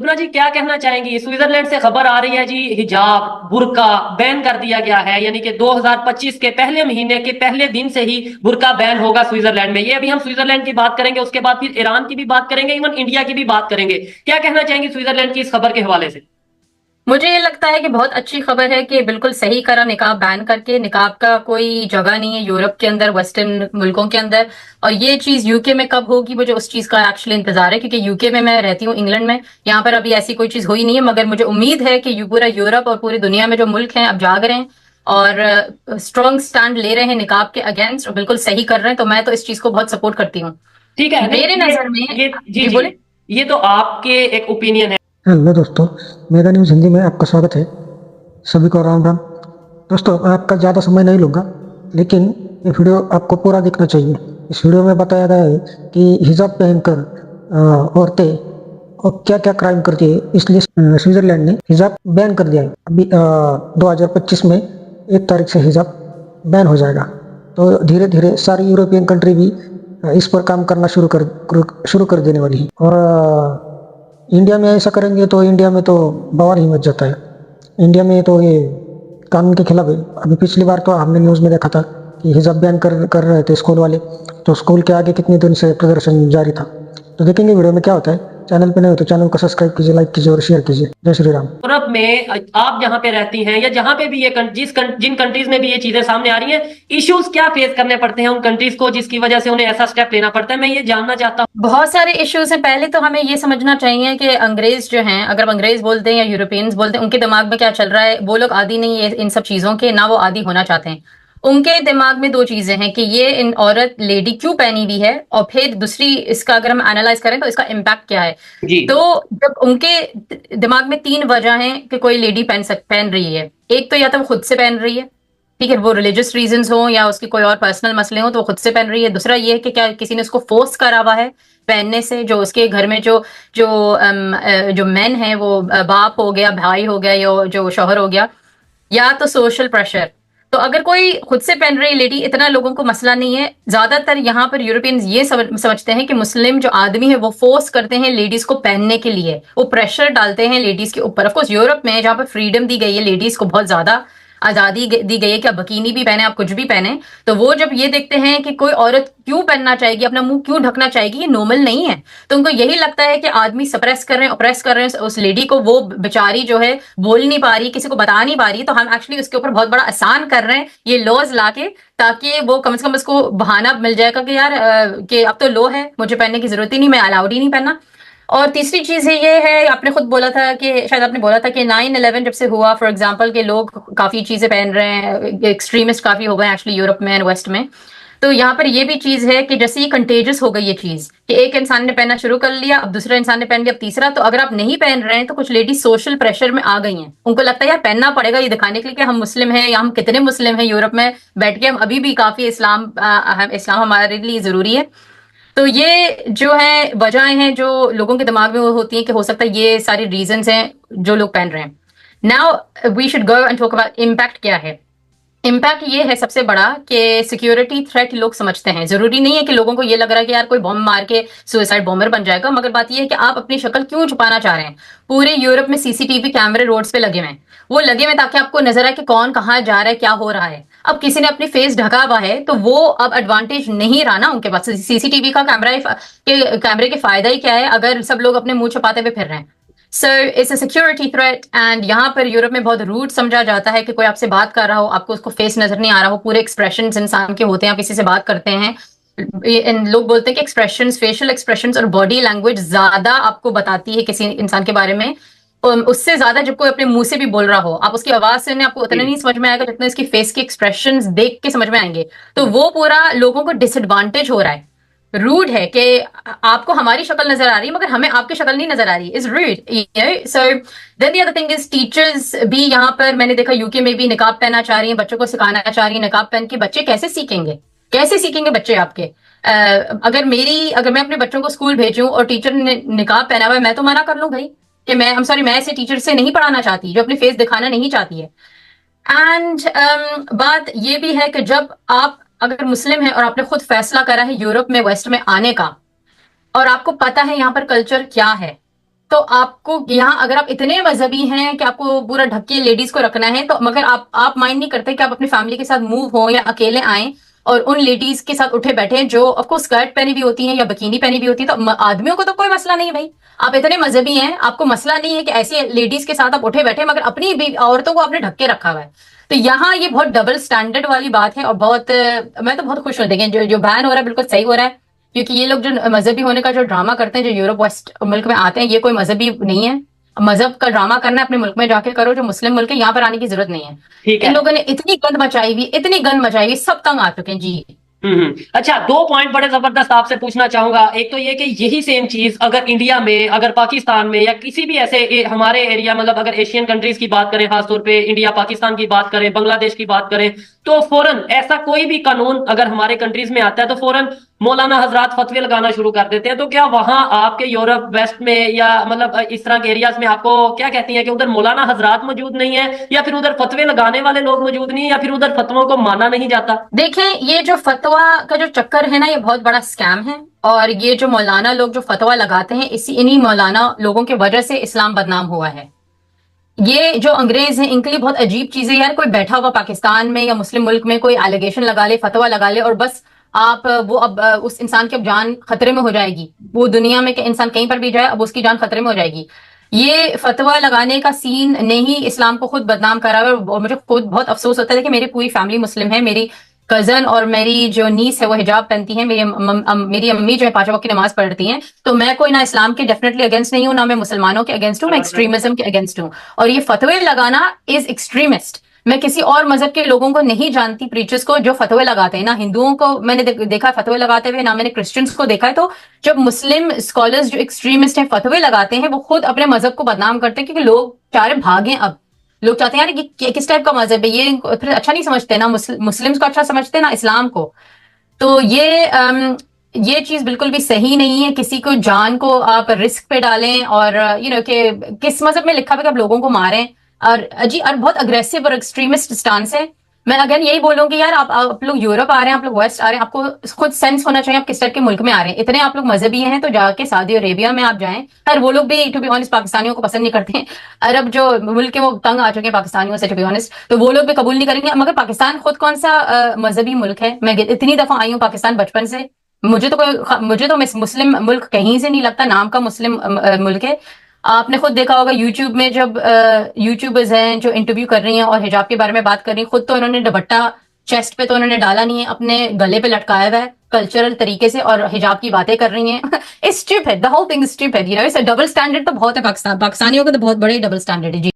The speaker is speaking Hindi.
मुन्ना जी क्या कहना चाहेंगी? स्विट्जरलैंड से खबर आ रही है जी, हिजाब बुर्का बैन कर दिया गया है, यानी कि 2025 के पहले महीने के पहले दिन से ही बुर्का बैन होगा स्विट्जरलैंड में। ये अभी हम स्विट्जरलैंड की बात करेंगे, उसके बाद फिर ईरान की भी बात करेंगे, इवन इंडिया की भी बात करेंगे। क्या कहना चाहेंगी स्विट्जरलैंड की इस खबर के हवाले से? मुझे ये लगता है कि बहुत अच्छी खबर है कि बिल्कुल सही करा निकाब बैन करके। निकाब का कोई जगह नहीं है यूरोप के अंदर, वेस्टर्न मुल्कों के अंदर। और ये चीज यूके में कब होगी, मुझे उस चीज का एक्चुअली इंतजार है, क्योंकि यूके में मैं रहती हूँ, इंग्लैंड में। यहाँ पर अभी ऐसी कोई चीज हुई नहीं है, मगर मुझे उम्मीद है कि पूरा यूरोप और पूरी दुनिया में जो मुल्क हैं अब जाग रहे हैं और स्ट्रॉन्ग स्टैंड ले रहे हैं निकाब के अगेंस्ट, और बिल्कुल सही कर रहे हैं। तो मैं तो इस चीज को बहुत सपोर्ट करती हूँ। ठीक है, मेरे नहीं नजर में। ये जी जी जी, बोले। ये तो आपके एक ओपिनियन है। हेलो दोस्तों, मेगा न्यूज़ हिंदी में आपका स्वागत है। सभी को राम राम। दोस्तों, मैं आपका ज़्यादा समय नहीं लूँगा, लेकिन ये वीडियो आपको पूरा देखना चाहिए। इस वीडियो में बताया गया है कि हिजाब पहनकर औरतें और क्या क्या क्राइम करती है, इसलिए स्विट्जरलैंड ने हिजाब बैन कर दिया है। अभी 2025 में 1 तारीख से हिजाब बैन हो जाएगा। तो धीरे धीरे सारी यूरोपियन कंट्री भी इस पर काम करना शुरू कर देने वाली है। और इंडिया में ऐसा करेंगे तो इंडिया में तो बवाल ही मच जाता है। इंडिया में तो ये कानून के खिलाफ है। अभी पिछली बार तो हमने न्यूज़ में देखा था कि हिजाब बैन कर रहे थे स्कूल वाले, तो स्कूल के आगे कितने दिन से प्रदर्शन जारी था। तो देखेंगे वीडियो में क्या होता है। चैनल पे नहीं हो तो चैनल को सब्सक्राइब कीजिए, लाइक कीजिए और शेयर कीजिए। जय श्री राम। यूरोप में आप जहां पे रहती हैं या जहां पे भी ये जिन कंट्रीज में भी ये चीजें सामने आ रही हैं, इश्यूज क्या फेस करने पड़ते हैं उन कंट्रीज को जिसकी वजह से उन्हें ऐसा स्टेप लेना पड़ता है, मैं ये जानना चाहता हूँ। बहुत सारे इश्यूज हैं। पहले तो हमें ये समझना चाहिए कि अंग्रेज जो हैं, अगर हम अंग्रेज बोलते हैं या यूरोपियंस बोलते हैं, उनके दिमाग में क्या चल रहा है। वो लोग आदी नहीं है इन सब चीजों के, ना वो आदी होना चाहते हैं। उनके दिमाग में दो चीजें हैं कि ये इन औरत लेडी क्यों पहनी हुई है, और फिर दूसरी इसका अगर हम एनालाइज करें तो इसका इम्पैक्ट क्या है। जी तो जब उनके दिमाग में तीन वजह हैं कि कोई लेडी पहन रही है। एक तो या तो वो खुद से पहन रही है, ठीक है, वो रिलीजियस रीजंस हो या उसकी कोई और पर्सनल मसले हो, तो वो खुद से पहन रही है। दूसरा ये है कि क्या किसी ने उसको फोर्स करा हुआ है पहनने से, जो उसके घर में जो जो जो मेन है, वो बाप हो गया, भाई हो गया, या जो शौहर हो गया, या तो सोशल प्रेशर। तो अगर कोई खुद से पहन रही लेडी, इतना लोगों को मसला नहीं है। ज्यादातर यहाँ पर यूरोपियंस ये समझते हैं कि मुस्लिम जो आदमी है वो फोर्स करते हैं लेडीज को पहनने के लिए, वो प्रेशर डालते हैं लेडीज के ऊपर। ऑफकोर्स यूरोप में जहाँ पर फ्रीडम दी गई है लेडीज को, बहुत ज्यादा आजादी दी गई है कि आप बकीनी भी पहने, आप कुछ भी पहने, तो वो जब ये देखते हैं कि कोई औरत क्यों पहनना चाहेगी, अपना मुंह क्यों ढकना चाहेगी, ये नॉर्मल नहीं है। तो उनको यही लगता है कि आदमी सप्रेस कर रहे हैं, ऑप्रेस कर रहे हैं उस लेडी को। वो बेचारी जो है बोल नहीं पा रही, किसी को बता नहीं पा रही, तो हम एक्चुअली उसके ऊपर बहुत बड़ा आसान कर रहे हैं ये लॉज लाके, ताकि वो कम से कम उसको बहाना मिल जाएगा कि यार कि अब तो लो है, मुझे पहनने की जरूरत ही नहीं, मैं अलाउड ही नहीं पहनना। और तीसरी चीज है ये है, आपने खुद बोला था कि शायद आपने बोला था कि 9/11 जब से हुआ, फॉर एग्जांपल, के लोग काफी चीजें पहन रहे हैं, एक्सट्रीमिस्ट काफी हो गए एक्चुअली यूरोप में एंड वेस्ट में। तो यहाँ पर ये भी चीज है कि जैसे ही कंटेजियस हो गई ये चीज, कि एक इंसान ने पहनना शुरू कर लिया, अब दूसरा इंसान ने पहन लिया, अब तीसरा। तो अगर आप नहीं पहन रहे हैं तो कुछ लेडीज सोशल प्रेशर में आ गई हैं, उनको लगता है यार पहनना पड़ेगा ये दिखाने के लिए कि हम मुस्लिम हैं, या हम कितने मुस्लिम हैं यूरोप में बैठ के, हम अभी भी काफी इस्लाम हमारे लिए जरूरी है। तो ये जो है वजहें हैं जो लोगों के दिमाग में वो होती हैं, कि हो सकता है ये सारी रीजंस हैं जो लोग पहन रहे हैं। Now we should go and talk about impact क्या है। इम्पैक्ट ये है सबसे बड़ा कि सिक्योरिटी थ्रेट लोग समझते हैं। जरूरी नहीं है कि लोगों को ये लग रहा है कि यार कोई बॉम्ब मार के सुसाइड बॉम्बर बन जाएगा, मगर बात ये है कि आप अपनी शक्ल क्यों छुपाना चाह रहे हैं। पूरे यूरोप में सीसीटीवी कैमरे रोड्स पे लगे हुए हैं, वो लगे हुए ताकि आपको नजर आए कि कौन कहाँ जा रहा है, क्या हो रहा है। अब किसी ने अपनी फेस ढका हुआ है तो वो अब एडवांटेज नहीं रहा ना उनके पास। सीसीटीवी का कैमरे के फायदा ही क्या है अगर सब लोग अपने मुंह छुपाते हुए फिर रहे हैं। So it's a security threat. And यहाँ पर यूरोप में बहुत रूड समझा जाता है कि कोई आपसे बात कर रहा हो, आपको उसको फेस नजर नहीं आ रहा हो, पूरे एक्सप्रेशन इंसान के होते हैं, आप किसी से बात करते हैं, लोग बोलते हैं कि एक्सप्रेशंस, फेशियल एक्सप्रेशंस और बॉडी लैंग्वेज ज्यादा आपको बताती है किसी इंसान के बारे में। उससे ज्यादा जब कोई अपने मुंह से भी बोल रहा हो, आप उसकी आवाज से आपको उतना नहीं समझ में आएगा जितना इसकी फेस के एक्सप्रेशंस देख के समझ में आएंगे। तो वो पूरा लोगों को डिसएडवांटेज हो रहा है, रूड है कि आपको हमारी शक्ल नजर आ रही है मगर हमें आपकी शक्ल नहीं नजर आ रही, is rude. So then the other thing is teachers भी यहाँ पर मैंने देखा यूके में भी निकाब पहनना चाह रही हैं, बच्चों को सिखाना चाह रही है निकाब पहन के। बच्चे कैसे सीखेंगे, कैसे सीखेंगे बच्चे आपके? अगर मैं अपने बच्चों को स्कूल भेजूं और टीचर ने निकाब पहना हुआ है, मैं तो मना कर लूं भाई कि मैं ऐसे टीचर से नहीं पढ़ाना चाहती जो अपनी फेस दिखाना नहीं चाहती है। एंड बात ये भी है कि जब आप अगर मुस्लिम है और आपने खुद फैसला करा है यूरोप में वेस्ट में आने का, और आपको पता है यहाँ पर कल्चर क्या है, तो आपको यहाँ अगर आप इतने मजहबी हैं कि आपको पूरा ढक के लेडीज को रखना है, तो मगर आप माइंड नहीं करते कि आप अपनी फैमिली के साथ मूव हो या अकेले आए और उन लेडीज के साथ उठे बैठे जो ऑफकोर्स स्कर्ट पहनी भी होती हैं या बकिनी पहनी भी होती है, तो आदमियों को तो कोई मसला नहीं है भाई। आप इतने मजहबी हैं, आपको मसला नहीं है कि ऐसी लेडीज के साथ आप उठे बैठे, मगर अपनी भी औरतों को आपने ढक के रखा हुआ है। तो यहाँ ये बहुत डबल स्टैंडर्ड वाली बात है और बहुत मैं तो बहुत खुश हूँ। देखें जो बैन हो रहा है बिल्कुल सही हो रहा है, क्योंकि ये लोग जो मजहबी होने का जो ड्रामा करते हैं, जो यूरोप वेस्ट मुल्क में आते हैं, ये कोई मजहबी नहीं है। मजहब का ड्रामा करना है अपने मुल्क में जाके करो, जो मुस्लिम मुल्क है यहाँ पर आने की जरूरत नहीं है। ठीक इन है। लोगों ने इतनी गंद मचाई हुई, इतनी गंद मचाई हुई, सब तंग आ चुके हैं जी। अच्छा, 2 पॉइंट बड़े जबरदस्त आपसे पूछना चाहूंगा। एक तो ये कि यही सेम चीज अगर इंडिया में, अगर पाकिस्तान में या किसी भी ऐसे हमारे एरिया, मतलब अगर एशियन कंट्रीज की बात करें, खासतौर पे इंडिया पाकिस्तान की बात करें, बांग्लादेश की बात करें, तो फौरन ऐसा कोई भी कानून अगर हमारे कंट्रीज में आता है तो फौरन मौलाना हजरात फतवे लगाना शुरू कर देते हैं। तो क्या वहां आपके यूरोप वेस्ट में या मतलब इस तरह के एरियाज में आपको क्या कहती है कि उधर मौलाना हजरात मौजूद नहीं है, या फिर उधर फतवे लगाने वाले लोग मौजूद नहीं है, या फिर उधर फतवों को माना नहीं जाता? देखें, ये जो फतवा का जो चक्कर है ना, ये बहुत बड़ा स्कैम है। और ये जो मौलाना लोग जो फतवा लगाते हैं, इन्हीं मौलाना लोगों की वजह से इस्लाम बदनाम हुआ है। ये जो अंग्रेज हैं, इनके लिए बहुत अजीब चीज है यार। कोई बैठा हुआ पाकिस्तान में या मुस्लिम मुल्क में कोई एलिगेशन लगा ले, फतवा लगा ले, और बस आप वो अब उस इंसान की अब जान खतरे में हो जाएगी। वो दुनिया में के इंसान कहीं पर भी जाए, अब उसकी जान खतरे में हो जाएगी। ये फतवा लगाने का सीन ने ही इस्लाम को खुद बदनाम करा है। और मुझे खुद बहुत अफसोस होता है कि मेरी पूरी फैमिली मुस्लिम है। मेरी कजन और मेरी जो नीस है वो हिजाब पहनती है, मेरी अम्मी जो है 5 वक्त की नमाज पढ़ती हैं। तो मैं कोई ना इस्लाम के डेफिनेटली अगेंस्ट नहीं हूँ, ना मैं मुसलमानों के अगेंस्ट हूँ, मैं एक्सट्रीमिज्म के अगेंस्ट हूँ। और ये फतवे लगाना इज एक्सट्रीमिस्ट। मैं किसी और मजहब के लोगों को नहीं जानती, प्रीचर्स को, जो फतवे लगाते हैं। ना हिंदुओं को मैंने देखा है फतवे लगाते हुए, ना मैंने क्रिश्चियंस को देखा है। तो जब मुस्लिम स्कॉलर्स जो एक्सट्रीमिस्ट हैं फतवे लगाते हैं, वो खुद अपने मजहब को बदनाम करते हैं, क्योंकि लोग चारे भागे। अब लोग चाहते हैं यार कि किस टाइप का मजहब है ये, फिर अच्छा नहीं समझते ना, मुस्लिम्स को अच्छा समझते हैं ना इस्लाम को। तो ये चीज बिल्कुल भी सही नहीं है। किसी को जान को आप रिस्क पे डालें, और कि किस मजहब में लिखा हुआ कि आप लोगों को मारें, और बहुत अग्रेसिव और एक्सट्रीमिस्ट स्टांस है। मैं अगेन यही बोलूंगी यार, आप लोग यूरोप आ रहे हैं, आप लोग वेस्ट आ रहे हैं, आपको खुद सेंस होना चाहिए आप किस टाइप के मुल्क में आ रहे हैं। इतने आप लोग मजहबी हैं तो जाके सऊदी अरेबिया में आप जाएं। और वो लोग भी टू बी ऑनेस्ट पाकिस्तानियों को पसंद नहीं करते हैं। अरब जो मुल्क है वो तंग आ चुके हैं पाकिस्तानियों से टू बी ऑनेस्ट, तो वो लोग भी कबूल नहीं करेंगे। मगर पाकिस्तान खुद कौन सा मजहबी मुल्क है? मैं इतनी दफा आई हूँ पाकिस्तान बचपन से, मुझे तो मुस्लिम मुल्क कहीं से नहीं लगता। नाम का मुस्लिम मुल्क है। आपने खुद देखा होगा यूट्यूब में, जब यूट्यूबर्स हैं जो इंटरव्यू कर रही हैं और हिजाब के बारे में बात कर रही हैं, खुद तो उन्होंने दुपट्टा चेस्ट पे तो उन्होंने डाला नहीं है, अपने गले पे लटकाया हुआ है कल्चरल तरीके से, और हिजाब की बातें कर रही हैं। It's stupid, the whole thing is stupid. Double standard तो बहुत है पाकिस्तानियों का तो बहुत बड़े डबल स्टैंडर्ड है जी।